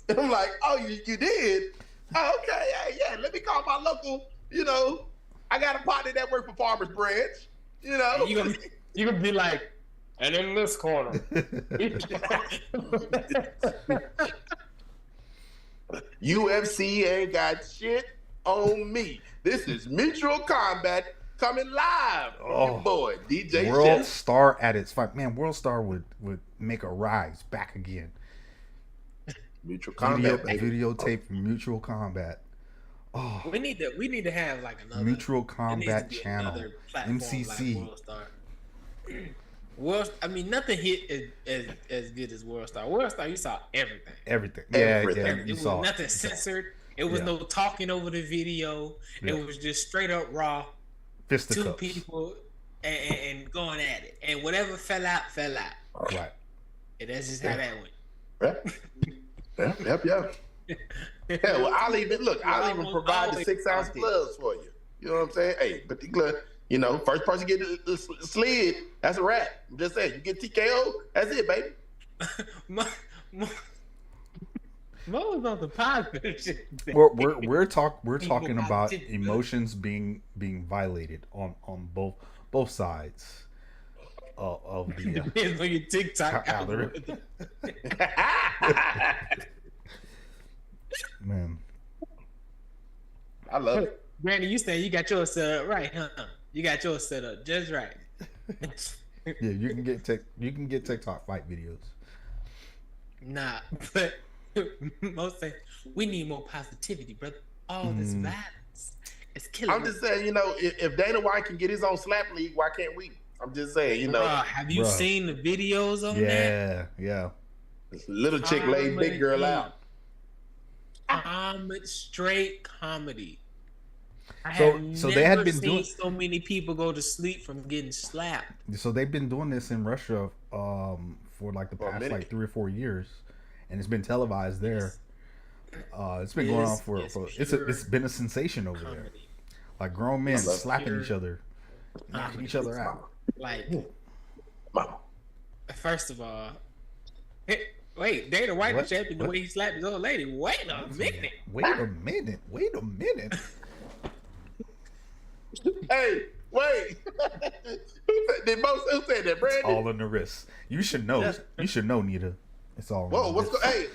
I'm like, oh, you did? Oh, okay, yeah. Let me call my local, I got a partner that works for Farmers Branch, You gonna be like, and in this corner. UFC ain't got shit on me. This is Mutual Combat coming live from your boy, DJ World Chef. Star at its fight. Man, World Star would make a rise back again. Mutual Combat, baby. Videotape Mutual Combat. Oh, we need to have like another Mutual there needs to Combat be channel. another platform MCC. like World Star. Nothing hit as good as World Star. World Star, you saw everything. Everything. Everything. Yeah, It you was saw nothing it. censored. It was no talking over the video. Yeah. It was just straight up raw. Two Fisticuffs. people and going at it, and whatever fell out. Right. And that's just how that went. Yep. Yeah, well, I'll even provide the 6 ounce gloves for you. You know what I'm saying? Hey, particular, first person get the slid, that's a wrap. I'm just saying, you get TKO, that's it, baby. Mo was on the positive shit. We're talking about emotions being violated on both sides of the Depends on your TikTok algorithm. Man, I love it. Brandon, you saying you got yours set up right, huh? You got yours set up just right. yeah, you can get TikTok fight videos. Nah, but most say we need more positivity, brother. All this violence is killing. I'm just saying, if Dana White can get his own slap league, why can't we? I'm just saying, Bruh, have you seen the videos on that? Yeah. This little chick laid big girl out. Straight comedy. So they had been doing so many people go to sleep from getting slapped. So they've been doing this in Russia for like the past 3 or 4 years, and it's been televised there. It's been going on for it's been a sensation over there. Like grown men slapping each other, knocking each other out. Like, Mama. First of all, wait, Dana White was champion the way he slapped his old lady. Wait a minute. Wait a minute. Hey, Wait. Who said that, Brandon? All in the wrist. You should know. Yes. You should know, Nita. It's all. Whoa, in the what's wrist. going?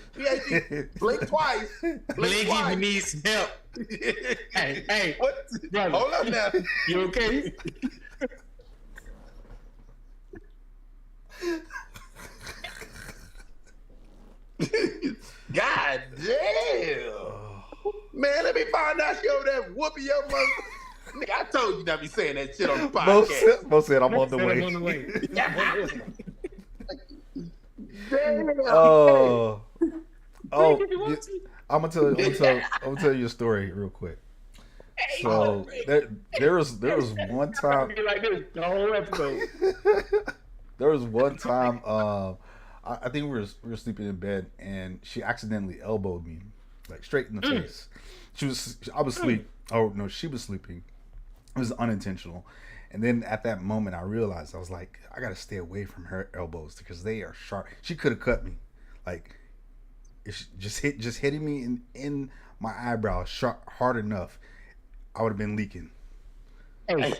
Hey, PhD, blink twice. Blinky, we need some help. Hey, What? brother. Hold up now. You okay? God damn. Man, let me find out she over there whooping your mother. Nigga, I told you not be saying that shit on the podcast. Mo said I'm on the Said I'm way. on the way. Damn. Oh, Blink if you want to. I'm gonna tell you a story real quick. So there was one time. Be like this the whole episode. There was one time. I think we were sleeping in bed, and she accidentally elbowed me, like straight in the face. I was asleep. Oh no, she was sleeping. It was unintentional. And then at that moment, I realized I was like, I gotta stay away from her elbows because they are sharp. She could have cut me, like it's just hitting me in my eyebrow sharp, hard enough. I would have been leaking. Hey,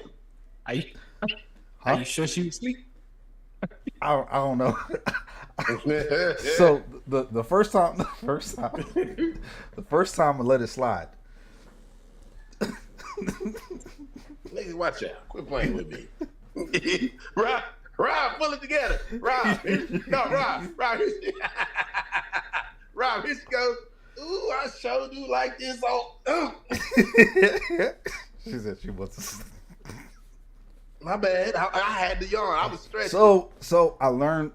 are you sure she was asleep? I don't know. So the first time I let it slide. Nigga, watch out. Quit playing with me. Rob, pull it together. Rob, Rob, here she goes. Ooh, I showed you like this on. She said she wants to. My bad. I had to yawn. I was stressed. So I learned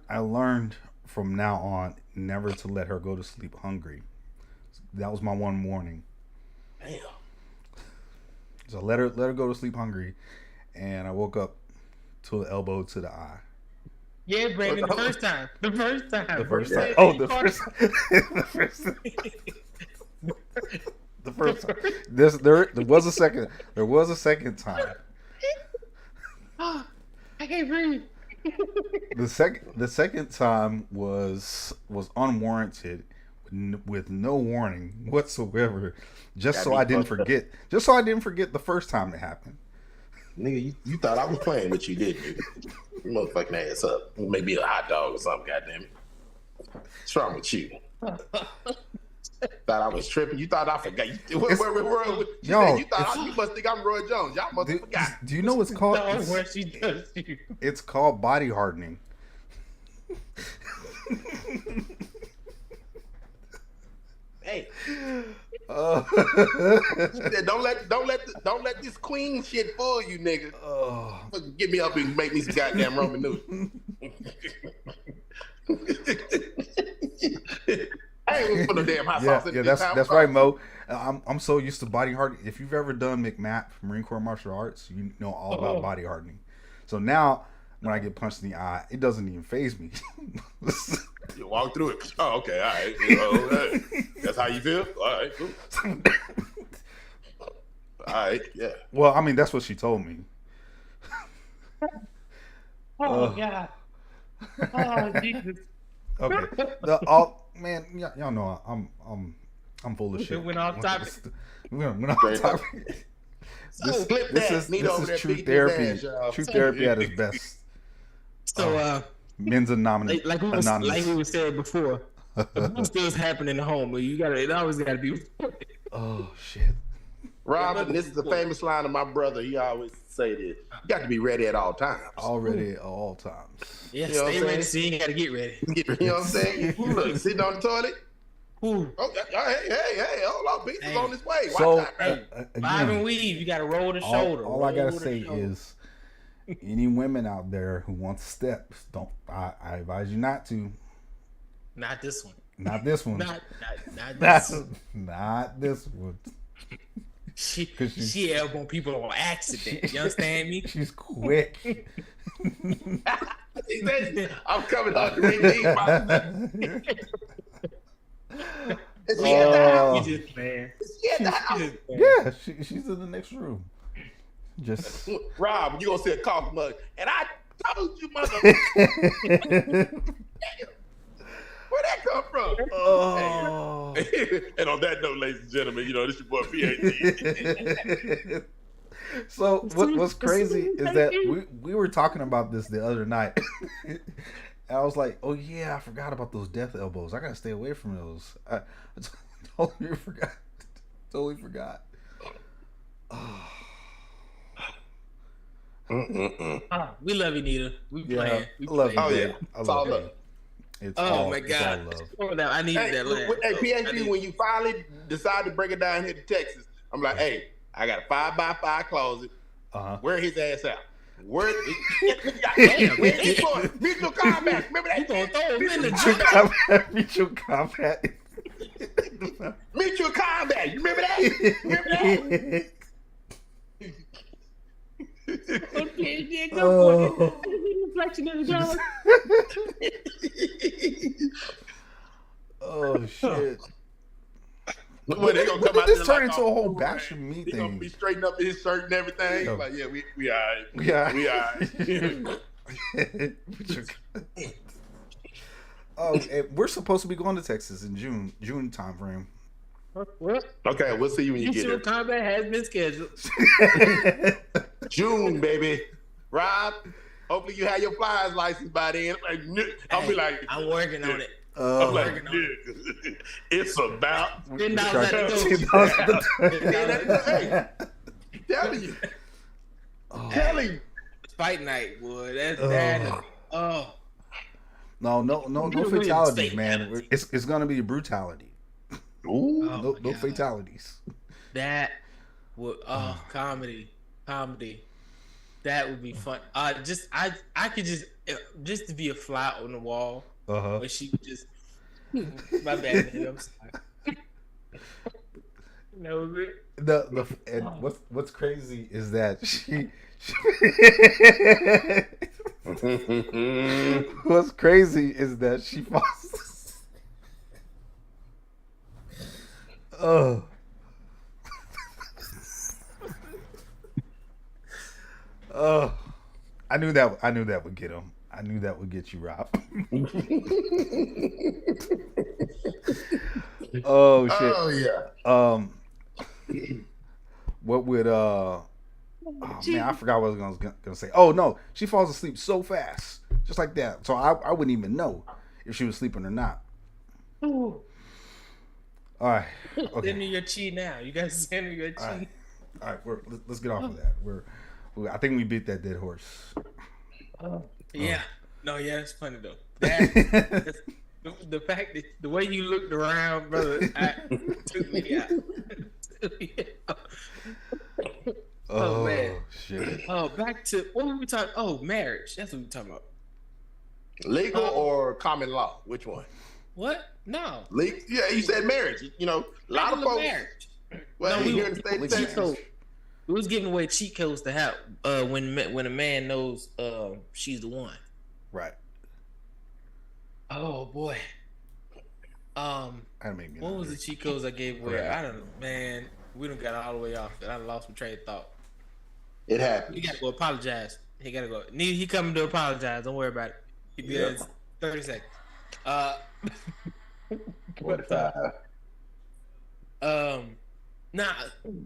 from now on never to let her go to sleep hungry. That was my one warning. Damn. So let her go to sleep hungry, and I woke up to the elbow to the eye. Yeah, Brandon, the first time. The first time. The first time. There was a second. There was a second time. I can't breathe. The second time was unwarranted, with no warning whatsoever. Just so I didn't forget. Just so I didn't forget the first time it happened. Nigga, you thought I was playing, but you didn't. You motherfucking ass up. Maybe a hot dog or something, goddamn it. What's wrong with you? Thought I was tripping. You thought I forgot. You must think I'm Roy Jones. Y'all must have forgot. Do you know what's called? No, where she does you. It's called body hardening. Hey. Don't let this queen shit fool you, nigga. Get me up and make me some goddamn Roman noodles. I ain't gonna put no damn hot sauce in this time. That's right, Mo. I'm so used to body hardening. If you've ever done McMAP, Marine Corps Martial Arts, you know all about body hardening. So now, when I get punched in the eye, it doesn't even faze me. You walk through it. Oh, okay, all right. You know, that's how you feel? All right, cool. All right, yeah. Well, I mean, that's what she told me. God. Oh, Jesus. Okay. Man, y'all know I'm full of shit. It went off topic. We went off topic. This is true therapy. True therapy at its best. So, men's anonymous. Like we was said before, the still happening in the home, but it always gotta be. Oh shit. Robin, this is the famous line of my brother. He always say this: "You got to be ready at all times." Already at all times. Yeah, you know stay ready. So you gotta get ready. You know what I'm saying? Look, sitting on the toilet. Ooh. Okay, hey, hold on, pizza's on his way. So Watch out. Bob and weave, you gotta roll the shoulder. All I gotta say is, any women out there who want steps, I advise you not to. Not this one. Not this one. Not this one. Not this one. She elbowing people on accident. You understand me? She's quick. I'm coming out the ring. You just playing. Yeah, she's in the next room. Just Rob, you gonna see a coffee mug, and I told you, mother. Where that come from? oh. And on that note, ladies and gentlemen, you know this your boy PhD. So what's crazy is that we were talking about this the other night. And I was like, oh yeah, I forgot about those death elbows. I gotta stay away from those. I totally forgot. Totally forgot. We love you, Nita. We playing. We love playing. you. Oh yeah, I love love. you. It's Oh all, my it's God! all love. I needed Hey, that laugh. hey, I PhD, need- when you finally decide to bring it down here to Texas, I'm like, hey, I got a 5x5 closet. Where his ass out? Where? Mutual combat. Remember that? You gonna throw him in the Mutual gym? combat. Mutual combat. Mutual combat. You remember that? Remember that? Okay, yeah, go for it. Reflection in the dog. Oh shit! Well, they gonna come out This there turned like, into a whole oh, bash of me He gonna be thing. straightened up in his shirt and everything. No. Like, yeah, we all right. Yeah. We all right. Oh, and we're supposed to be going to Texas in June time frame. Okay, we'll see you when you get Mutual there. combat has been scheduled. June, baby. Rob, hopefully you have your flyers license by then. Like, I'll be like, I'm working on it. I'm like, working on nigga, it's about. $10 at the Hey, telling you. Telling you. Fight night, boy. That's bad. Oh, No You really fatalities, stay man. down. It's gonna be brutality. Ooh. Oh No my God. fatalities. that would comedy. That would be fun. I could just to be a fly on the wall. But she would just my bad, man, I'm sorry. No, And what's crazy is that what's crazy is that she falls. Oh. Oh. I knew that would get him. I knew that would get you, Rob. Oh shit. Oh yeah. What would oh man, I forgot what I was gonna say. Oh no, she falls asleep so fast, just like that. So I wouldn't even know if she was sleeping or not. Ooh. All right, Send okay, me your chi now. You guys send me your chi. all right. Let's get off of that. I think we beat that dead horse. Yeah. No, yeah, it's funny though. That's, the fact that the way you looked around, brother, took me out. Oh, man. Shit. Oh, back to what were we talking? Oh, marriage. That's what we were talking about. Legal or common law? Which one? What? No. Legal? Yeah, you said marriage. You know, a lot of Regular folks. marriage. Well, No, here in the state of legal. Texas. We was giving away cheat codes to have when a man knows she's the one. Right. Oh boy. That made me What was hungry. the cheat codes I gave away? Right. I don't know, man. We don't got all the way off. I lost my train of thought. It He happens. gotta go apologize. He gotta go. He coming to apologize. Don't worry about it. He be there in 30 seconds. 45. Nah.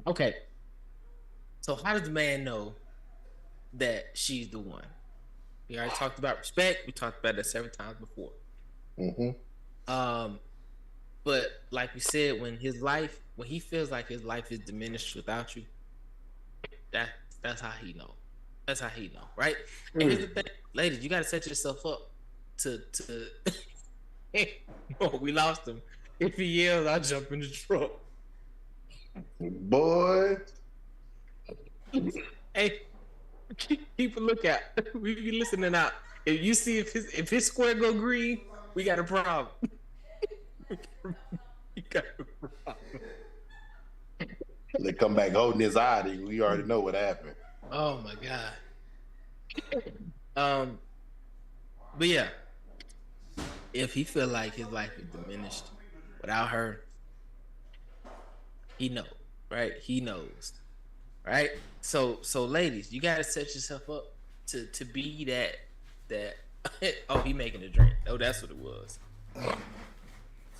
Okay. So how does the man know that she's the one? We already talked about respect. We talked about that several times before. Mm-hmm. But like we said, when he feels like his life is diminished without you, that's how he know. That's how he know, right? And here's the thing, ladies, you gotta set yourself up to oh, we lost him. If he yells, I'll jump in the truck. Boy. Hey, keep a lookout. We be listening out. If you see if his square go green, we got a problem. We got a problem. They come back holding his eye. We already know what happened. Oh my god. But yeah, if he feel like his life is diminished without her, he know, right? He knows, right? So ladies, you gotta set yourself up to be that. Oh, he making a drink. Oh, that's what it was.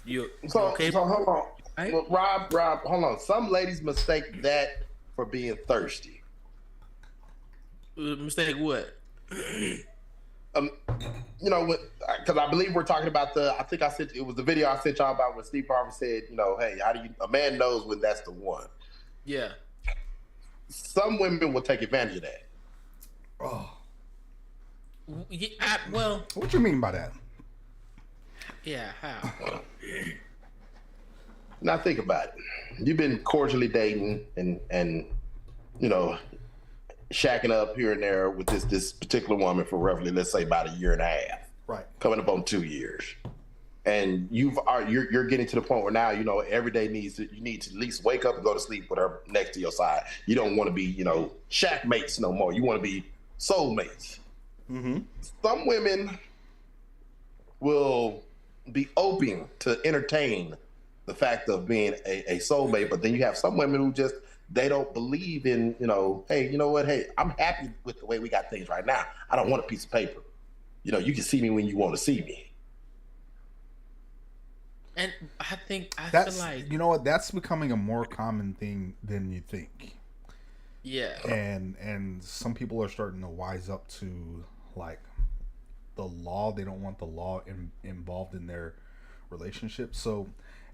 You okay? So hold on. Right? Well, Rob, hold on. Some ladies mistake that for being thirsty. Mistake what? You know what? Because I believe we're talking about I think I said it was the video I sent y'all about when Steve Harvey said, you know, hey, how do you? A man knows when that's the one. Yeah. Some women will take advantage of that. Oh. Yeah, well. What you mean by that? Yeah. How? Now think about it. You've been cordially dating and you know, shacking up here and there with this particular woman for roughly, let's say, about a year and a half. Right. Coming up on 2 years. And you're getting to the point where now, you know, every day you need to at least wake up and go to sleep with her next to your side. You don't want to be, you know, shack mates no more. You want to be soulmates. Mm-hmm. Some women will be open to entertain the fact of being a soulmate, but then you have some women who just, they don't believe in, you know, hey, you know what? Hey, I'm happy with the way we got things right now. I don't want a piece of paper. You know, you can see me when you want to see me. And I feel like, you know what? That's becoming a more common thing than you think. Yeah. And some people are starting to wise up to like the law. They don't want the law involved in their relationship. So,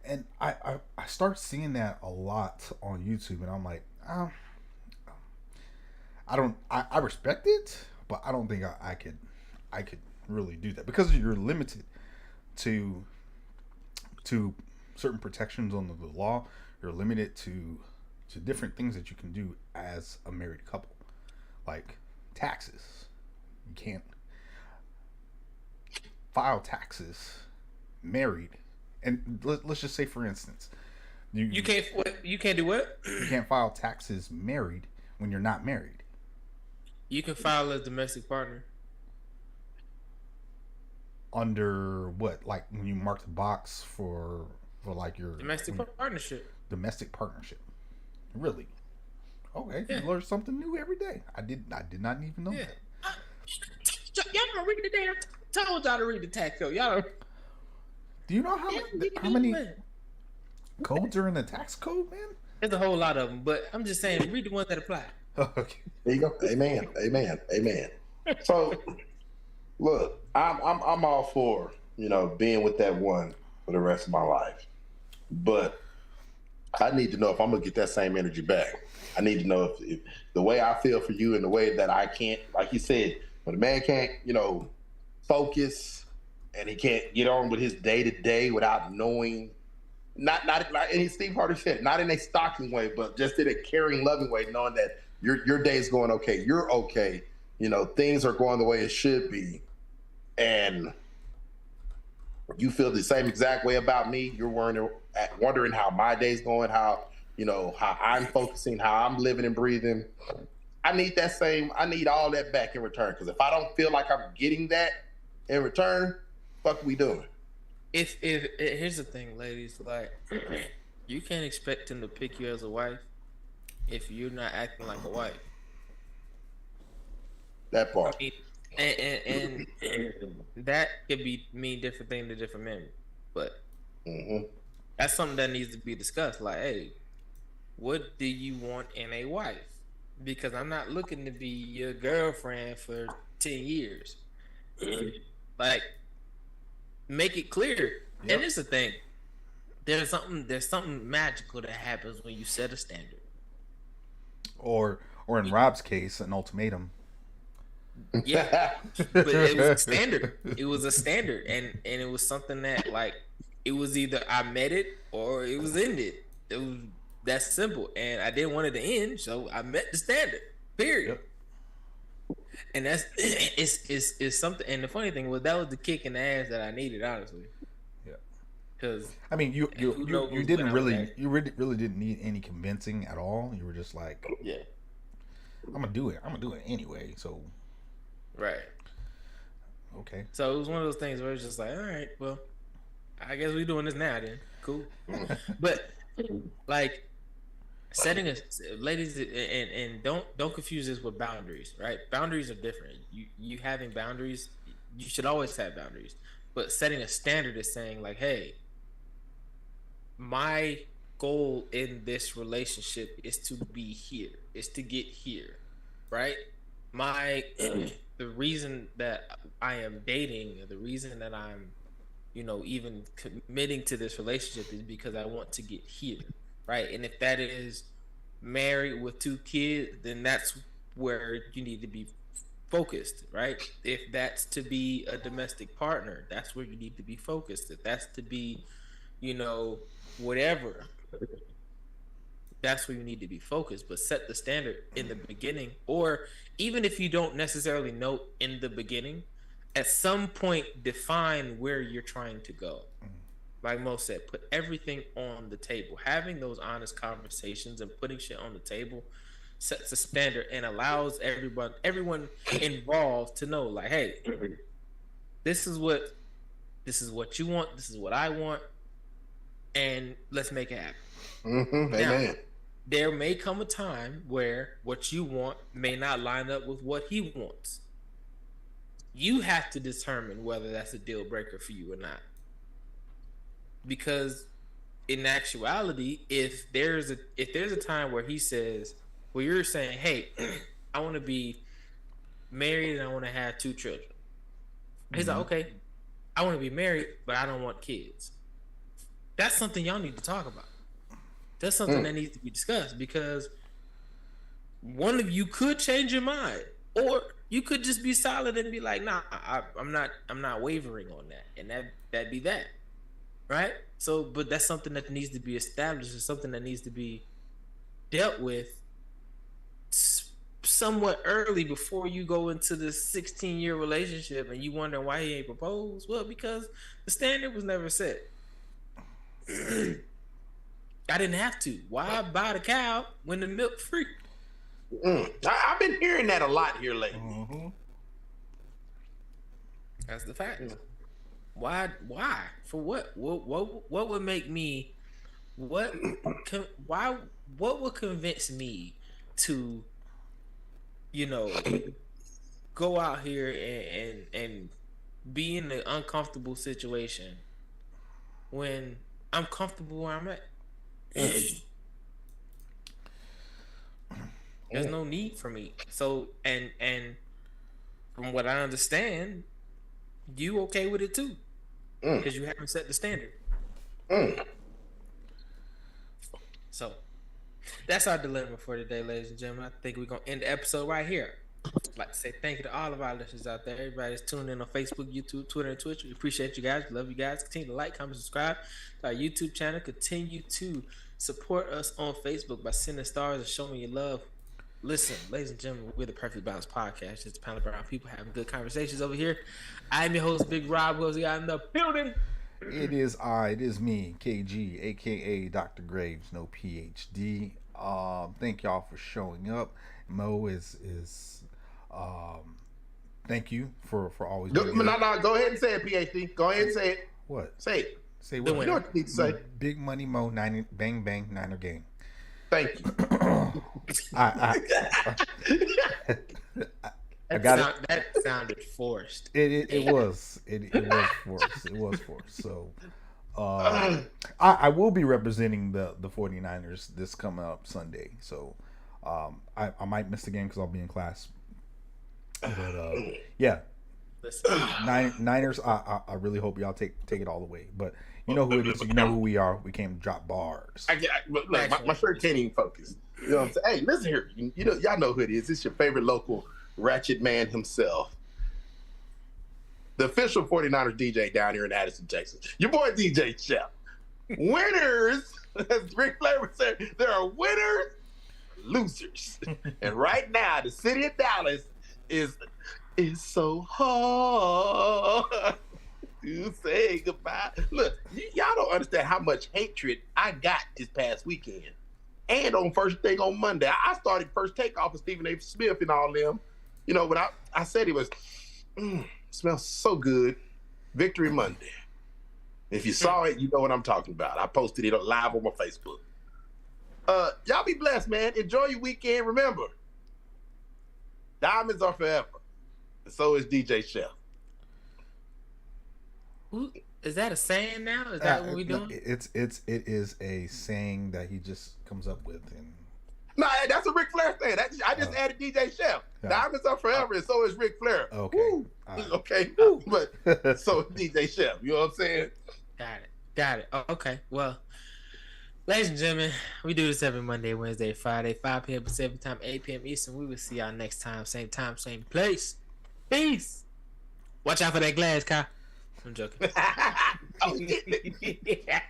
and I start seeing that a lot on YouTube, and I'm like, I respect it, but I don't think I could really do that because you're limited to certain protections under the law. You're limited to different things that you can do as a married couple, like taxes. You can't file taxes married. And let's just say, for instance, you can't do what? You can't file taxes married when you're not married. You can file as domestic partner. Under what? Like when you mark the box for like your domestic partnership. Domestic partnership. Really? Okay. Yeah. You learn something new every day. I did not even know that. Y'all don't read the damn. Told y'all to read the tax code. Y'all don't. Do you know how many codes are in the tax code, man? There's a whole lot of them, but I'm just saying, read the ones that apply. Okay. There you go. Amen. Amen. Amen. So, look, I'm all for, you know, being with that one for the rest of my life, but I need to know if I'm gonna get that same energy back. I need to know if the way I feel for you and the way that I can't, like you said, when a man can't, you know, focus. And he can't get on with his day to day without knowing, not and Steve Harvey said, not in a stalking way, but just in a caring, loving way, knowing that your day is going okay, you're okay, you know, things are going the way it should be, and you feel the same exact way about me. You're wondering how my day's going, how, you know, how I'm focusing, how I'm living and breathing. I need all that back in return, because if I don't feel like I'm getting that in return, fuck we doing? If here's the thing, ladies, like you can't expect him to pick you as a wife if you're not acting like a wife. That part. I mean, and that could mean different things to different men, but that's something that needs to be discussed. Like, hey, what do you want in a wife? Because I'm not looking to be your girlfriend for 10 years. Like, make it clear. Yep. And it's the thing. There's something magical that happens when you set a standard. Or in Rob's case, an ultimatum. Yeah. But it was a standard. It was a standard. And it was something that, like, it was either I met it or it was ended. It was that simple. And I didn't want it to end, so I met the standard. Period. Yep. And that's it's something. And the funny thing was, that was the kick in the ass that I needed, honestly. Yeah. Because I mean, you didn't really didn't need any convincing at all. You were just like, yeah, I'm gonna do it anyway. So right. Okay. So it was one of those things where it's just like, all right, well, I guess we're doing this now then. Cool. But like, setting a ladies, and don't confuse this with boundaries, right? Boundaries are different. You having boundaries, you should always have boundaries. But setting a standard is saying like, hey, my goal in this relationship is to be here, is to get here, right? the reason that I am dating, the reason that I'm, even committing to this relationship is because I want to get here, right? And if that is married with 2 kids, then that's where you need to be focused, right? If that's to be a domestic partner, that's where you need to be focused. If that's to be, whatever, that's where you need to be focused. But set the standard in the beginning, or even if you don't necessarily know in the beginning, at some point define where you're trying to go. Like Mo said, put everything on the table. Having those honest conversations and putting shit on the table sets a standard and allows everyone involved to know, like, hey, this is what you want, this is what I want, and let's make it happen. Mm-hmm. Now, amen. There may come a time where what you want may not line up with what he wants. You have to determine whether that's a deal breaker for you or not. Because in actuality, if there's a time where he says, well, you're saying, hey, I want to be married and I want to have 2 children. He's like, okay, I want to be married, but I don't want kids. That's something y'all need to talk about. That's something that needs to be discussed, because one of you could change your mind, or you could just be solid and be like, nah, I'm not wavering on that, and that'd be that, right? So, but that's something that needs to be established. It's something that needs to be dealt with somewhat early before you go into this 16-year relationship and you wonder why he ain't proposed. Well, because the standard was never set. I didn't have to. Why buy the cow when the milk free? I've been hearing that a lot here lately. Mm-hmm. That's the fact. Why? For what? What would make me? What would convince me to, go out here and be in an uncomfortable situation when I'm comfortable where I'm at? There's no need for me. So, and from what I understand, you okay with it too, because you haven't set the standard. So that's our dilemma for today, ladies and gentlemen. I think we're gonna end the episode right here. I'd like to say thank you to all of our listeners out there. Everybody that's tuning in on Facebook, YouTube, Twitter, and Twitch. We appreciate you guys. We love you guys. Continue to like, comment, subscribe to our YouTube channel. Continue to support us on Facebook by sending stars and showing your love. Listen, ladies and gentlemen, we're the Perfectly Balanced Podcast. It's a panel of brown people having good conversations over here. I'm your host, Big Rob Wilson. I'm in the building. It is me, KG, aka Dr. Graves, no PhD. Thank y'all for showing up. Mo is thank you for always No, go ahead and say it, PhD. Go ahead and say it. What? Say it. Say what? You know what you need to say. Big Money Mo, bang bang, Niner gang. Thank you. I got it. That sounded forced. It was forced. It was forced. So I will be representing the 49ers this coming up Sunday. So I might miss the game because I'll be in class. But yeah. Niners, I really hope y'all take it all the way. But you know who it is. You know who we are. We came to drop bars. Look, my shirt can't even focus. You know what I'm saying? Hey, listen here. You know, y'all know who it is. It's your favorite local ratchet man himself. The official 49ers DJ down here in Addison, Texas. Your boy DJ Chef. Winners, as Rick Flavor said, there are winners, losers. And right now, the city of Dallas is so hard to say goodbye. Look, y'all don't understand how much hatred I got this past weekend. And on first thing on Monday, I started first takeoff with Stephen A. Smith and all them. You know, but I said it was, smells so good. Victory Monday. If you saw it, you know what I'm talking about. I posted it live on my Facebook. Y'all be blessed, man. Enjoy your weekend. Remember, diamonds are forever. And so is DJ Chef. Is that a saying now? Is that what we doing? It is a saying that he just comes up with, and Nah, that's a Ric Flair thing. I just added DJ Chef. Diamonds are forever, and so is Ric Flair. Okay. Okay. But so DJ Chef. You know what I'm saying? Got it. Oh, okay. Well, ladies and gentlemen, we do this every Monday, Wednesday, Friday, 5 p.m. Pacific time, 8 p.m. Eastern. We will see y'all next time, same place. Peace. Watch out for that glass, Kyle. I'm joking. Oh, yeah.